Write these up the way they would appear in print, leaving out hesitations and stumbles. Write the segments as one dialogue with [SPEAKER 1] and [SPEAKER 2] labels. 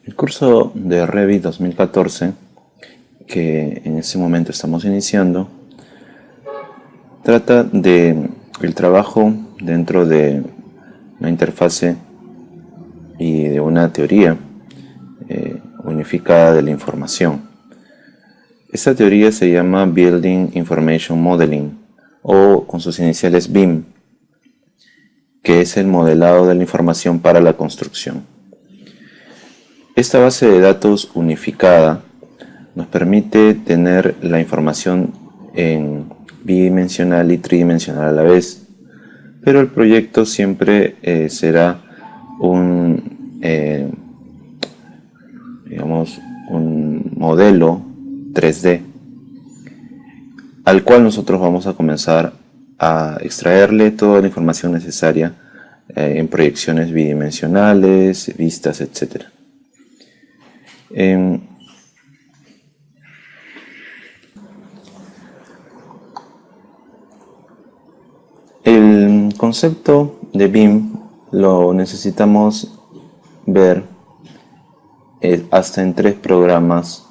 [SPEAKER 1] El curso de Revit 2014, que en este momento estamos iniciando, trata de el trabajo dentro de una interfase y de una teoría unificada de la información. Esta teoría se llama Building Information Modeling, o con sus iniciales BIM, que es el modelado de la información para la construcción. Esta base de datos unificada nos permite tener la información en bidimensional y tridimensional a la vez, pero el proyecto siempre será un modelo 3D al cual nosotros vamos a comenzar a extraerle toda la información necesaria en proyecciones bidimensionales, vistas, etc. El concepto de BIM lo necesitamos ver hasta en 3 programas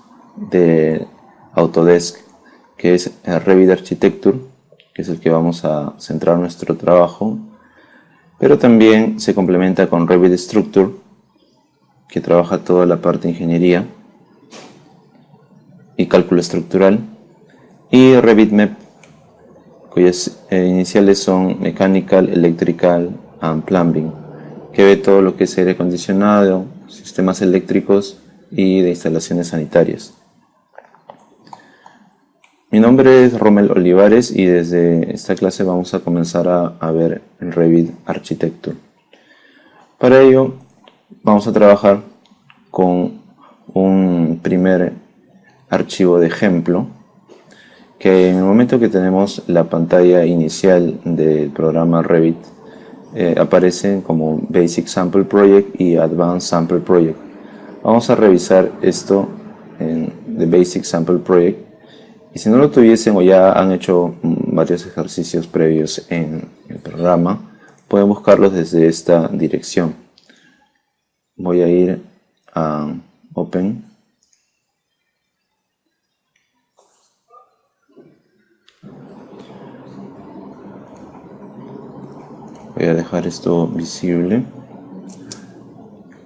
[SPEAKER 1] de Autodesk, que es Revit Architecture, que es el que vamos a centrar nuestro trabajo, pero también se complementa con Revit Structure, que trabaja toda la parte de ingeniería y cálculo estructural, y Revit MEP, cuyas iniciales son Mechanical, Electrical and Plumbing, que ve todo lo que es aire acondicionado, sistemas eléctricos y de instalaciones sanitarias. Mi nombre es Rommel Olivares y desde esta clase vamos a comenzar a ver el Revit Architecture. Para ello vamos a trabajar con un primer archivo de ejemplo, que en el momento que tenemos la pantalla inicial del programa Revit aparecen como Basic Sample Project y Advanced Sample Project. Vamos a revisar esto en The Basic Sample Project, y si no lo tuviesen o ya han hecho varios ejercicios previos en el programa, pueden buscarlos desde esta dirección. Voy a ir a Open. Voy a dejar esto visible.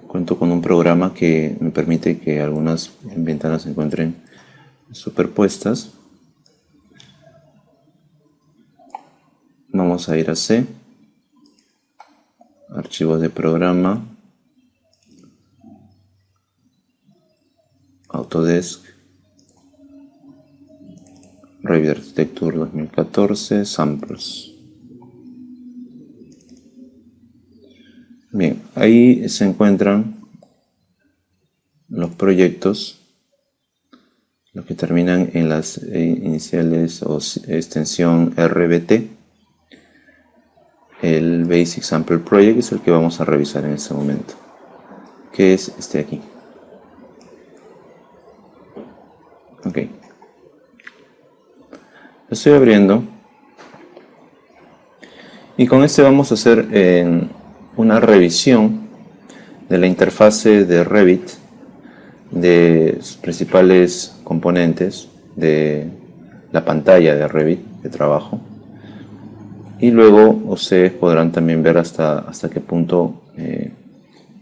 [SPEAKER 1] Cuento con un programa que me permite que algunas ventanas se encuentren superpuestas. Vamos a ir a C, archivos de programa, Autodesk, Revit Architecture 2014, Samples. Bien, ahí se encuentran los proyectos, los que terminan en las iniciales o extensión RBT. El Basic Sample Project es el que vamos a revisar en este momento, que es este de aquí. Ok. Lo estoy abriendo. Y con este vamos a hacer una revisión de la interfase de Revit, de sus principales componentes, de la pantalla de Revit de trabajo. Y luego ustedes podrán también ver hasta qué punto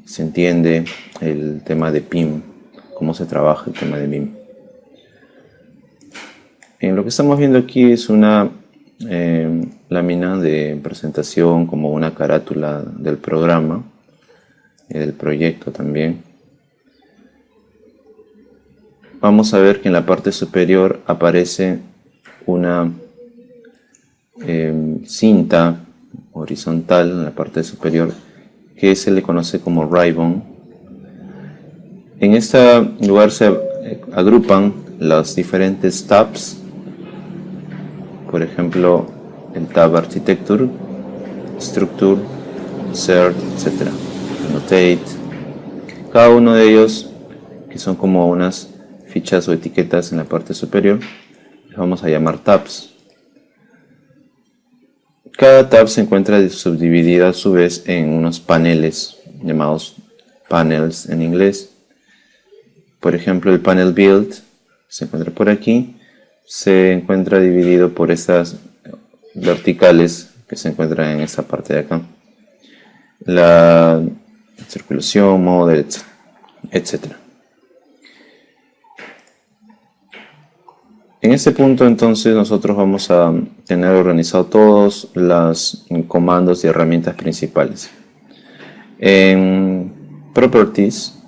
[SPEAKER 1] se entiende el tema de BIM, cómo se trabaja el tema de BIM. Lo que estamos viendo aquí es una lámina de presentación, como una carátula del programa, del proyecto también. Vamos a ver que en la parte superior aparece una cinta horizontal en la parte superior, que se le conoce como ribbon. En este lugar se agrupan los diferentes tabs, por ejemplo el tab Architecture, Structure, Insert, etc. Annotate. Cada uno de ellos, que son como unas fichas o etiquetas en la parte superior, les vamos a llamar tabs. Cada tab se encuentra subdividida a su vez en unos paneles llamados panels en inglés, Por ejemplo, el panel build se encuentra por aquí, se encuentra dividido por estas verticales que se encuentran en esta parte de acá. La circulación, model, etc. En este punto entonces nosotros vamos a tener organizado todos los comandos y herramientas principales. En Properties,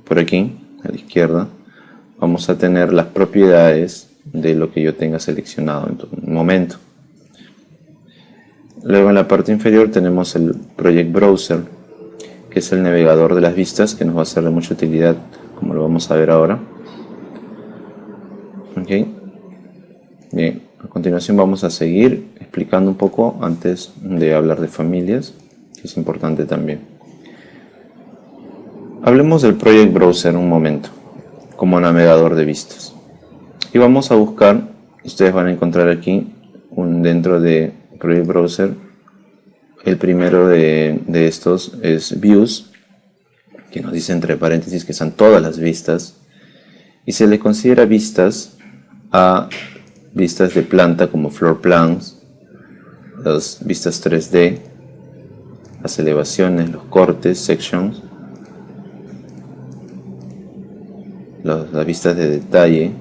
[SPEAKER 1] por aquí a la izquierda, vamos a tener las propiedades de lo que yo tenga seleccionado en un momento. Luego en la parte inferior tenemos el Project Browser, que es el navegador de las vistas, que nos va a ser de mucha utilidad, como lo vamos a ver ahora. Okay. Bien, a continuación vamos a seguir explicando un poco antes de hablar de familias, que es importante también. Hablemos del Project Browser un momento, como navegador de vistas. Y vamos a buscar, ustedes van a encontrar aquí, dentro de Project Browser, el primero de estos es Views, que nos dice entre paréntesis que son todas las vistas, y se le considera vistas a vistas de planta como floor plans, las vistas 3D, las elevaciones, los cortes, sections, las vistas de detalle,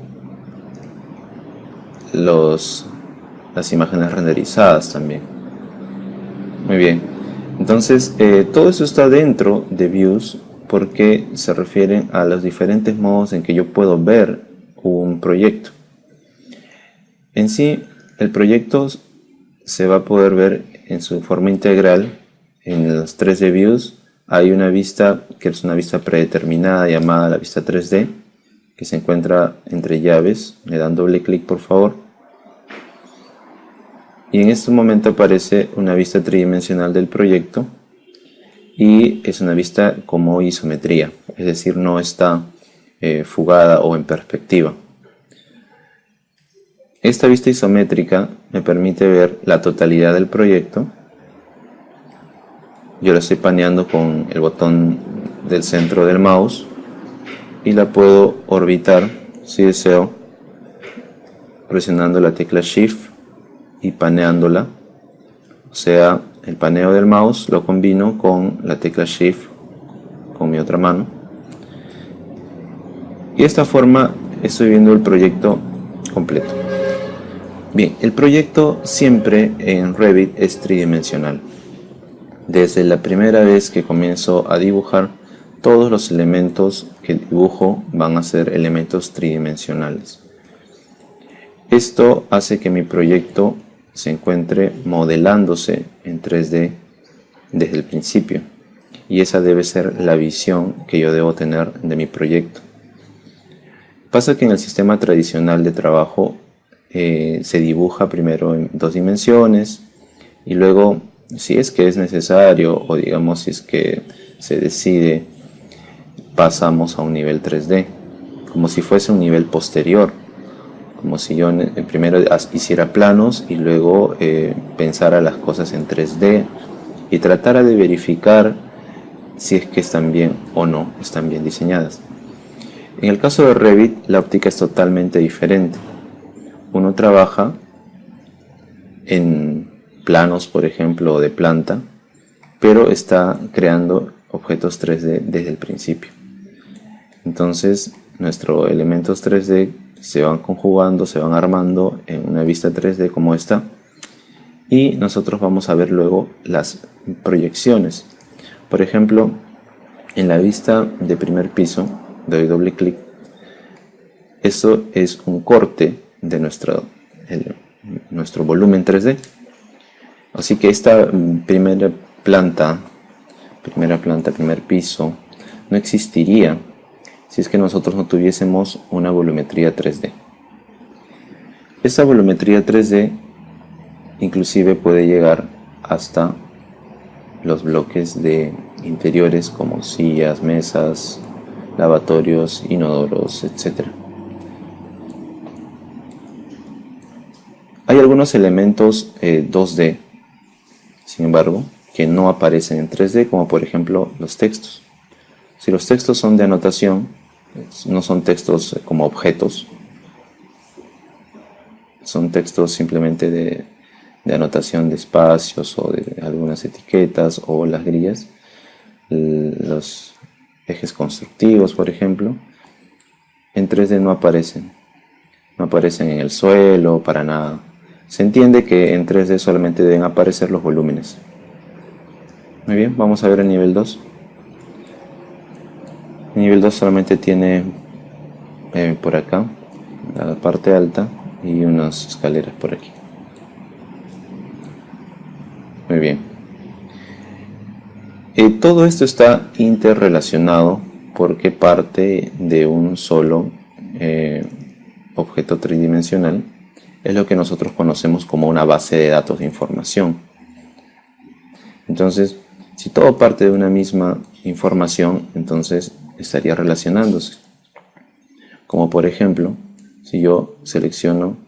[SPEAKER 1] las imágenes renderizadas también. Muy bien, entonces todo eso está dentro de Views porque se refieren a los diferentes modos en que yo puedo ver un proyecto. En sí, el proyecto se va a poder ver en su forma integral en los 3D Views. Hay una vista que es una vista predeterminada llamada la vista 3D, que se encuentra entre llaves. Le dan doble clic por favor. Y en este momento aparece una vista tridimensional del proyecto y es una vista como isometría, es decir, no está fugada o en perspectiva. Esta vista isométrica me permite ver la totalidad del proyecto. Yo la estoy paneando con el botón del centro del mouse y la puedo orbitar si deseo, presionando la tecla Shift y paneándola. O sea, el paneo del mouse lo combino con la tecla Shift con mi otra mano. Y de esta forma estoy viendo el proyecto completo. Bien, el proyecto siempre en Revit es tridimensional. Desde la primera vez que comienzo a dibujar, todos los elementos que dibujo van a ser elementos tridimensionales. Esto hace que mi proyecto se encuentre modelándose en 3D desde el principio. Y esa debe ser la visión que yo debo tener de mi proyecto. Pasa que en el sistema tradicional de trabajo se dibuja primero en 2 dimensiones y luego, si es que es necesario o digamos si es que se decide, pasamos a un nivel 3D, como si fuese un nivel posterior, como si yo primero hiciera planos y luego pensara las cosas en 3D y tratara de verificar si es que están bien o no están bien diseñadas. En el caso de Revit, la óptica es totalmente diferente. Uno trabaja en planos, por ejemplo, de planta, pero está creando objetos 3D desde el principio. Entonces, nuestros elementos 3D se van conjugando, se van armando en una vista 3D como esta, y nosotros vamos a ver luego las proyecciones. Por ejemplo, en la vista de primer piso, doy doble clic. Eso es un corte de nuestro volumen 3D. Así que esta primer planta, primer piso, no existiría si es que nosotros no tuviésemos una volumetría 3D. Esta volumetría 3D inclusive puede llegar hasta los bloques de interiores como sillas, mesas, lavatorios, inodoros, etc. Hay algunos elementos 2D, sin embargo, que no aparecen en 3D, como por ejemplo los textos. Si los textos son de anotación, No son textos como objetos, son textos simplemente de anotación de espacios o de algunas etiquetas o las grillas, los ejes constructivos, por ejemplo. En 3D no aparecen en el suelo para nada. Se entiende que en 3D solamente deben aparecer los volúmenes. Muy bien, vamos a ver el nivel 2. El nivel 2 solamente tiene por acá la parte alta y unas escaleras por aquí. Muy bien. Todo esto está interrelacionado porque parte de un solo objeto tridimensional. Es lo que nosotros conocemos como una base de datos de información. Entonces, si todo parte de una misma información, entonces estaría relacionándose. Como por ejemplo, si yo selecciono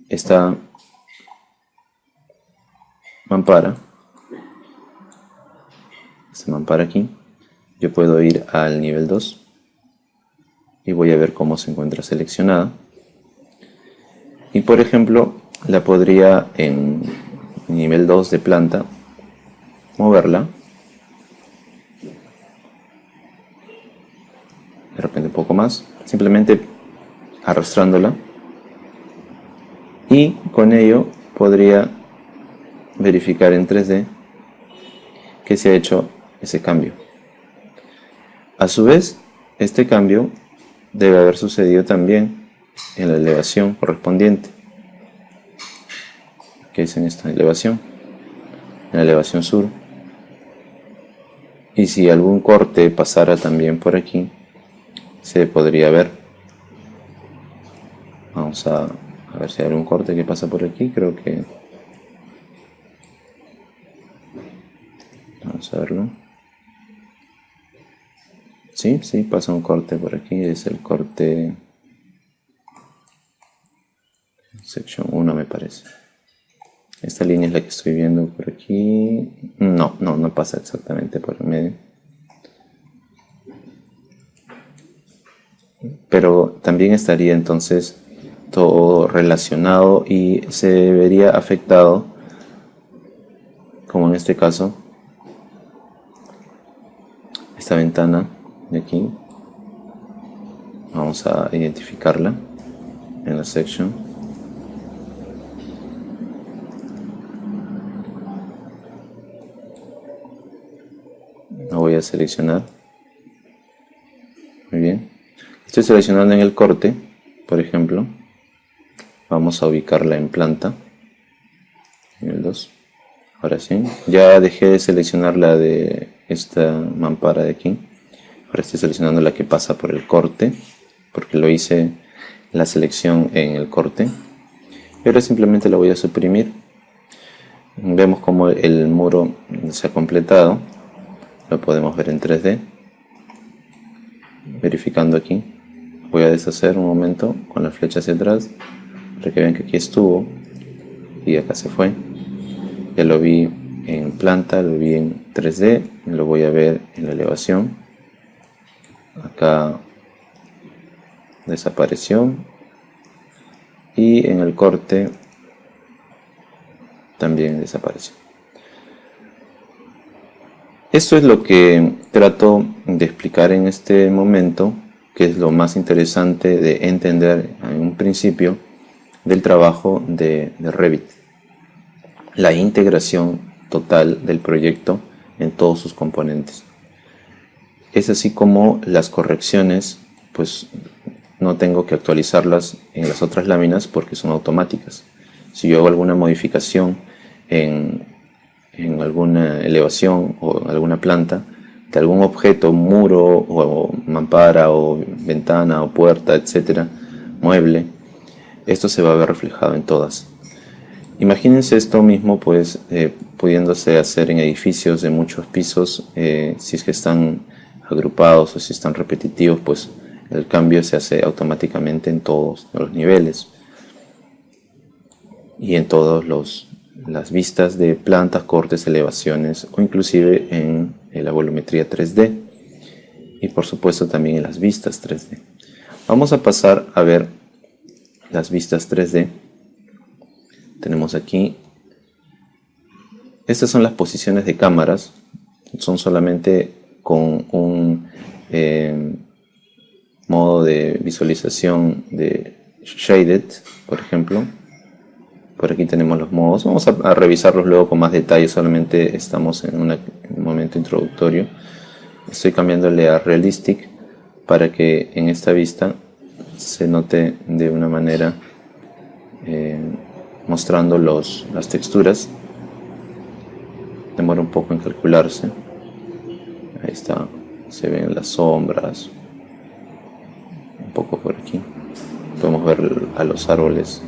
[SPEAKER 1] esta mampara aquí, yo puedo ir al nivel 2 y voy a ver cómo se encuentra seleccionada. Y por ejemplo, la podría en nivel 2 de planta moverla, de repente un poco más, simplemente arrastrándola, y con ello podría verificar en 3D que se ha hecho ese cambio. A su vez, este cambio debe haber sucedido también en la elevación correspondiente. ¿Qué es en esta elevación? En la elevación sur. Y si algún corte pasara también por aquí, se podría ver. Vamos a ver si hay algún corte que pasa por aquí. Creo que... Vamos a verlo. Sí, pasa un corte por aquí. Es el corte... Section 1 me parece. Esta línea es la que estoy viendo por aquí. No pasa exactamente por el medio. Pero también estaría entonces todo relacionado y se vería afectado, como en este caso, esta ventana de aquí. Vamos a identificarla en la section. La voy a seleccionar. Muy bien. Estoy seleccionando en el corte, por ejemplo. Vamos a ubicarla en planta. Nivel 2. Ahora sí. Ya dejé de seleccionar la de esta mampara de aquí. Ahora estoy seleccionando la que pasa por el corte, porque lo hice la selección en el corte. Y ahora simplemente la voy a suprimir. Vemos como el muro se ha completado. Lo podemos ver en 3D. Verificando aquí. Voy a deshacer un momento con la flecha hacia atrás para que vean que aquí estuvo y acá se fue. Ya lo vi en planta, lo vi en 3D, lo voy a ver en la elevación. Acá desapareció y en el corte también desapareció. Esto es lo que trato de explicar en este momento, que es lo más interesante de entender en un principio del trabajo de Revit. La integración total del proyecto en todos sus componentes. Es así como las correcciones, pues no tengo que actualizarlas en las otras láminas porque son automáticas. Si yo hago alguna modificación en alguna elevación o alguna planta de algún objeto, muro o mampara o ventana o puerta, etcétera, mueble, esto se va a ver reflejado en todas. Imagínense esto mismo pues pudiéndose hacer en edificios de muchos pisos. Si es que están agrupados o si están repetitivos, pues el cambio se hace automáticamente en todos los niveles y en todos las vistas de plantas, cortes, elevaciones o inclusive en la volumetría 3D. y por supuesto también en las vistas 3D. Vamos a pasar a ver las vistas 3D. Tenemos aquí, estas son las posiciones de cámaras, son solamente con un modo de visualización de shaded, por ejemplo. Por aquí tenemos los modos, vamos a revisarlos luego con más detalle, solamente estamos en un momento introductorio. Estoy cambiándole a realistic para que en esta vista se note de una manera mostrando las texturas. Demora un poco en calcularse. Ahí está, se ven las sombras un poco por aquí, podemos ver a los árboles.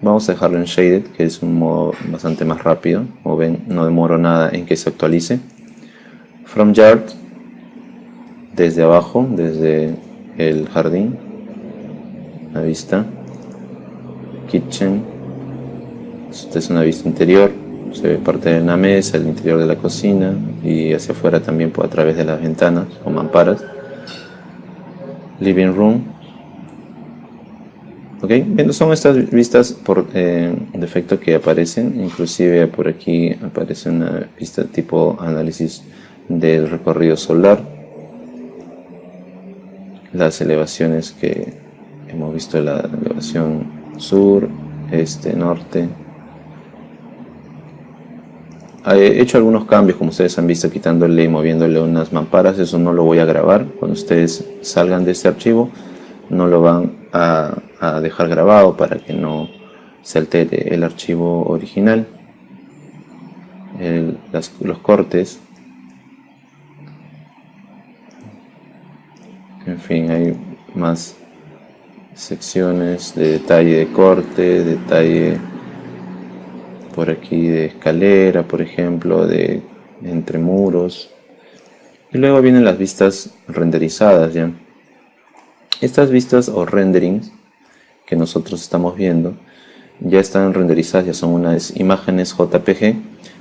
[SPEAKER 1] Vamos a dejarlo en Shaded, que es un modo bastante más rápido. Como ven, no demoro nada en que se actualice. From Yard, desde abajo, desde el jardín, la vista. Kitchen, esta es una vista interior, se ve parte de una mesa, el interior de la cocina y hacia afuera también a través de las ventanas o mamparas. Living Room. Ok, bien, son estas vistas por defecto que aparecen, inclusive por aquí aparece una vista tipo análisis del recorrido solar, las elevaciones que hemos visto, la elevación sur, este, norte. He hecho algunos cambios, como ustedes han visto, quitándole y moviéndole unas mamparas. Eso no lo voy a grabar. Cuando ustedes salgan de este archivo no lo van a dejar grabado para que no se altere el archivo original. Los cortes, en fin, hay más secciones de detalle de corte, detalle por aquí de escalera, por ejemplo, de entre muros. Y luego vienen las vistas renderizadas ya. Estas vistas o renderings que nosotros estamos viendo ya están renderizadas, ya son unas imágenes JPG,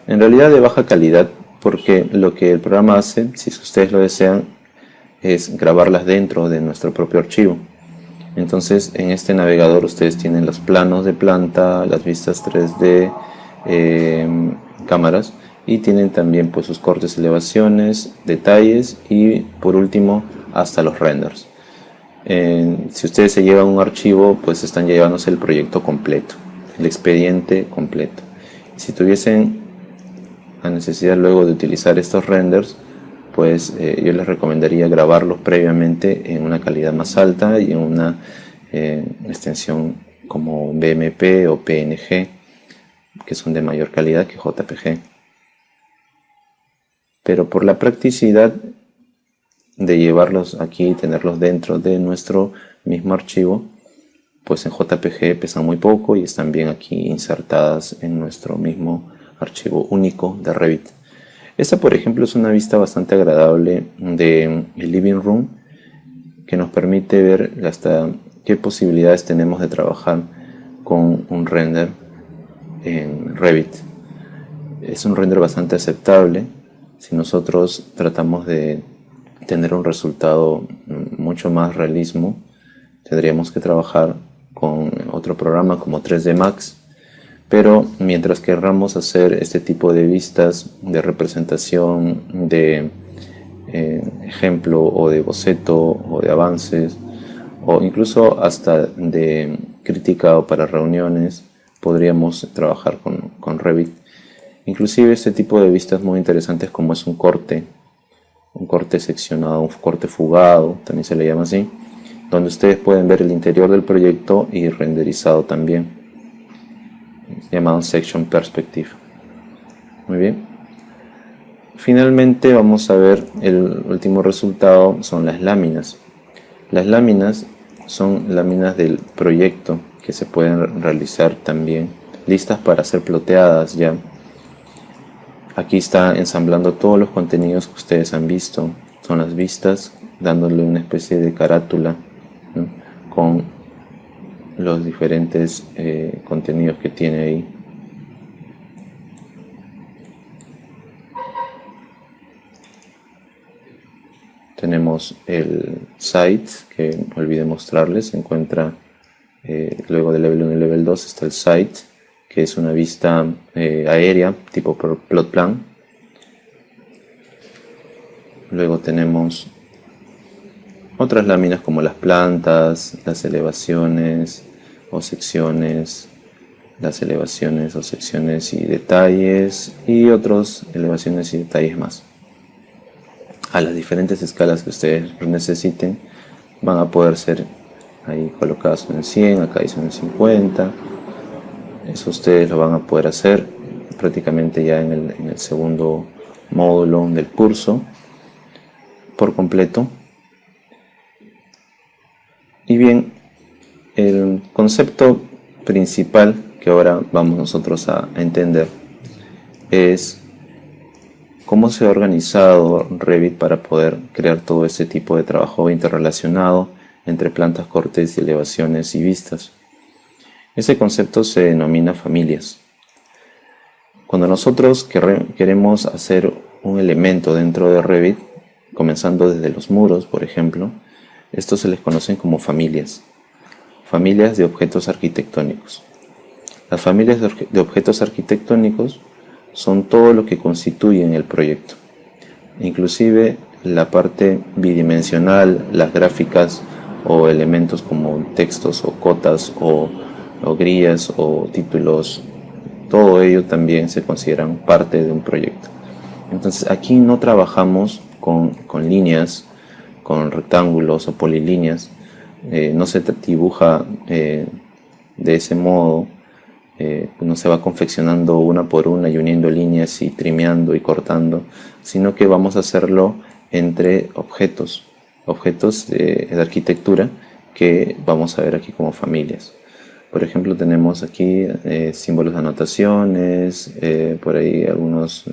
[SPEAKER 1] en realidad de baja calidad, porque lo que el programa hace, si ustedes lo desean, es grabarlas dentro de nuestro propio archivo. Entonces en este navegador ustedes tienen los planos de planta, las vistas 3D, cámaras, y tienen también pues sus cortes, elevaciones, detalles y por último hasta los renders. Si ustedes se llevan un archivo, pues están llevándose el proyecto completo, el expediente completo. Si tuviesen la necesidad luego de utilizar estos renders, pues yo les recomendaría grabarlos previamente en una calidad más alta y en una extensión como BMP o PNG, que son de mayor calidad que JPG. Pero por la practicidad de llevarlos aquí y tenerlos dentro de nuestro mismo archivo, pues en JPG pesan muy poco y están bien aquí insertadas en nuestro mismo archivo único de Revit. Esta, por ejemplo, es una vista bastante agradable de el living room, que nos permite ver hasta qué posibilidades tenemos de trabajar con un render en Revit. Es un render bastante aceptable si nosotros tratamos de tener un resultado mucho más realismo. Tendríamos que trabajar con otro programa como 3D Max, pero mientras querramos hacer este tipo de vistas de representación de ejemplo o de boceto o de avances o incluso hasta de crítica o para reuniones, podríamos trabajar con Revit. Inclusive este tipo de vistas muy interesantes como es un corte seccionado, un corte fugado, también se le llama así, donde ustedes pueden ver el interior del proyecto y renderizado también, llamado Section Perspective. Muy bien. Finalmente vamos a ver el último resultado, son las láminas. Las láminas son láminas del proyecto que se pueden realizar también, listas para ser ploteadas ya. Aquí está ensamblando todos los contenidos que ustedes han visto. Son las vistas, dándole una especie de carátula, ¿no?, con los diferentes contenidos que tiene ahí. Tenemos el site, que olvidé mostrarles, se encuentra luego del level 1 y level 2 está el site, que es una vista aérea tipo plot plan. Luego tenemos otras láminas como las plantas, las elevaciones o secciones, las elevaciones o secciones y detalles, y otras elevaciones y detalles más. A las diferentes escalas que ustedes necesiten van a poder ser ahí colocadas en el 100, acá dice en el 50. Eso ustedes lo van a poder hacer prácticamente ya en el segundo módulo del curso por completo. Y bien, el concepto principal que ahora vamos nosotros a entender es cómo se ha organizado Revit para poder crear todo ese tipo de trabajo interrelacionado entre plantas, cortes y elevaciones y vistas. Ese concepto se denomina familias. Cuando nosotros queremos hacer un elemento dentro de Revit, comenzando desde los muros, por ejemplo, estos se les conocen como familias. Familias de objetos arquitectónicos. Las familias de objetos arquitectónicos son todo lo que constituyen el proyecto. Inclusive la parte bidimensional, las gráficas o elementos como textos o cotas o grillas o títulos, todo ello también se consideran parte de un proyecto. Entonces aquí no trabajamos con líneas, con rectángulos o polilíneas, no se dibuja de ese modo, no se va confeccionando una por una y uniendo líneas y trimeando y cortando, sino que vamos a hacerlo entre objetos de arquitectura que vamos a ver aquí como familias. Por ejemplo, tenemos aquí símbolos de anotaciones, por ahí algunos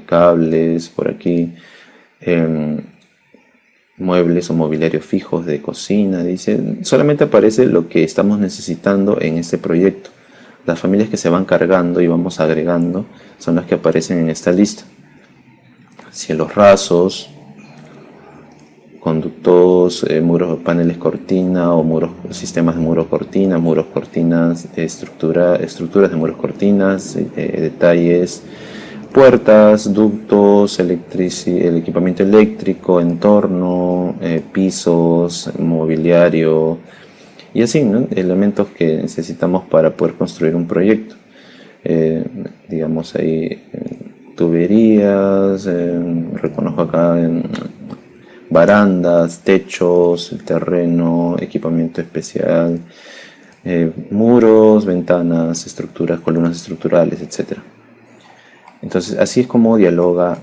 [SPEAKER 1] cables, por aquí muebles o mobiliario fijos de cocina. Dice, solamente aparece lo que estamos necesitando en este proyecto. Las familias que se van cargando y vamos agregando son las que aparecen en esta lista. Cielos rasos, conductos, muros, paneles cortina o sistemas de muros cortinas, estructuras de muros cortinas, detalles, puertas, ductos, el equipamiento eléctrico, entorno, pisos, mobiliario y así, ¿no? Elementos que necesitamos para poder construir un proyecto. Digamos ahí tuberías, reconozco acá barandas, techos, el terreno, equipamiento especial, muros, ventanas, estructuras, columnas estructurales, etc. Entonces así es como dialoga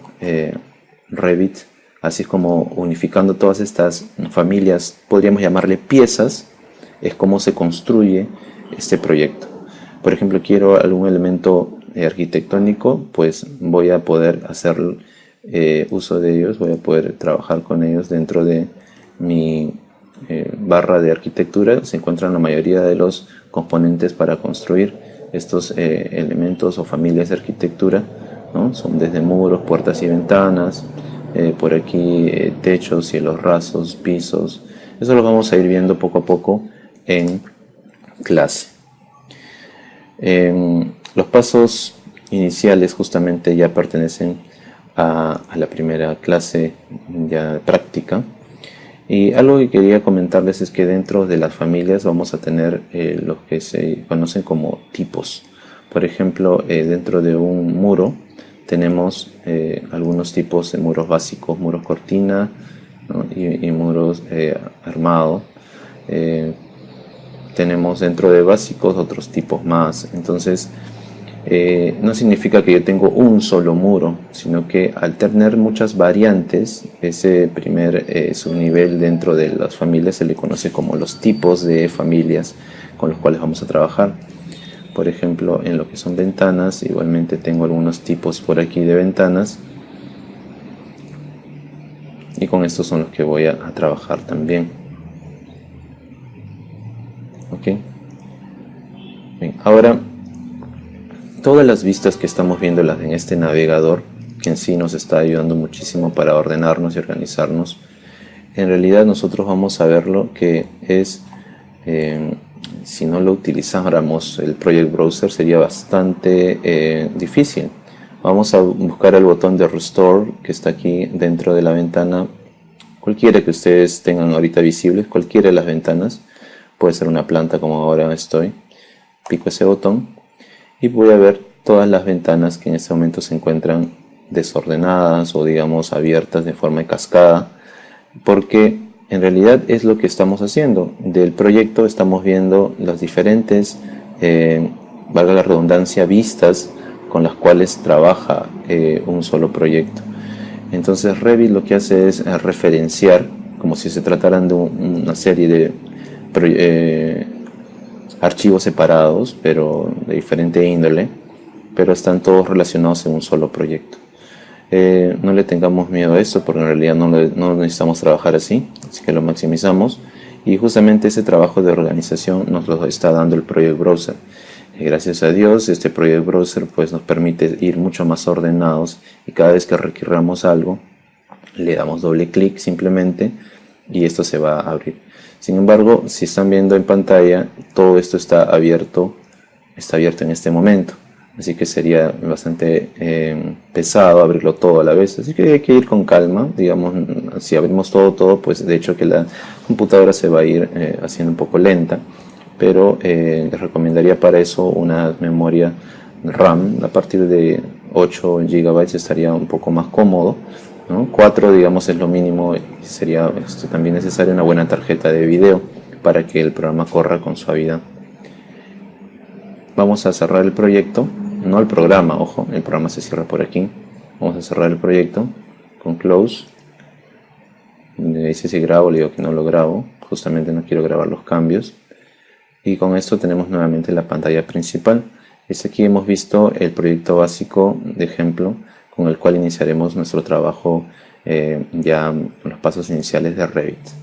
[SPEAKER 1] Revit, así es como unificando todas estas familias, podríamos llamarle piezas, es como se construye este proyecto. Por ejemplo, quiero algún elemento arquitectónico, pues voy a poder hacer uso de ellos, voy a poder trabajar con ellos dentro de mi barra de arquitectura. Se encuentran la mayoría de los componentes para construir estos elementos o familias de arquitectura, ¿no? Son desde muros, puertas y ventanas, por aquí techos, cielos rasos, pisos. Eso lo vamos a ir viendo poco a poco en clase. Los pasos iniciales justamente ya pertenecen a la primera clase ya práctica, y algo que quería comentarles es que dentro de las familias vamos a tener lo que se conocen como tipos. Por ejemplo, dentro de un muro tenemos algunos tipos de muros básicos, muros cortina, ¿no? y muros armado. Tenemos dentro de básicos otros tipos más. Entonces no significa que yo tengo un solo muro, sino que al tener muchas variantes, ese primer subnivel dentro de las familias se le conoce como los tipos de familias con los cuales vamos a trabajar. Por ejemplo, en lo que son ventanas, igualmente tengo algunos tipos por aquí de ventanas, y con estos son los que voy a trabajar también. Ok. Bien, ahora todas las vistas que estamos viendo en este navegador, que en sí nos está ayudando muchísimo para ordenarnos y organizarnos, en realidad nosotros vamos a ver lo que es, si no lo utilizáramos el Project Browser sería bastante difícil. Vamos a buscar el botón de Restore que está aquí dentro de la ventana, cualquiera que ustedes tengan ahorita visibles, cualquiera de las ventanas, puede ser una planta como ahora estoy. Pico ese botón y voy a ver todas las ventanas que en este momento se encuentran desordenadas o digamos abiertas de forma de cascada, porque en realidad es lo que estamos haciendo. Del proyecto estamos viendo las diferentes, valga la redundancia, vistas con las cuales trabaja un solo proyecto. Entonces Revit lo que hace es referenciar, como si se trataran de una serie de archivos separados, pero de diferente índole, pero están todos relacionados en un solo proyecto. No le tengamos miedo a esto, porque en realidad no necesitamos trabajar así que lo maximizamos, y justamente ese trabajo de organización nos lo está dando el Project Browser. Gracias a Dios, este Project Browser pues nos permite ir mucho más ordenados, y cada vez que requiramos algo le damos doble clic simplemente y esto se va a abrir. Sin embargo, si están viendo en pantalla, todo esto está abierto en este momento, así que sería bastante pesado abrirlo todo a la vez, así que hay que ir con calma. Digamos, si abrimos todo, pues de hecho que la computadora se va a ir haciendo un poco lenta, pero les recomendaría para eso una memoria RAM. A partir de 8 GB estaría un poco más cómodo, ¿no? 4 digamos es lo mínimo, y sería también necesaria una buena tarjeta de video para que el programa corra con suavidad. Vamos a cerrar el proyecto, no el programa, ojo, el programa se cierra por aquí. Vamos a cerrar el proyecto con Close. Le dice si grabo, le digo que no lo grabo, justamente no quiero grabar los cambios. Y con esto tenemos nuevamente la pantalla principal. Aquí hemos visto el proyecto básico de ejemplo con el cual iniciaremos nuestro trabajo ya con los pasos iniciales de Revit.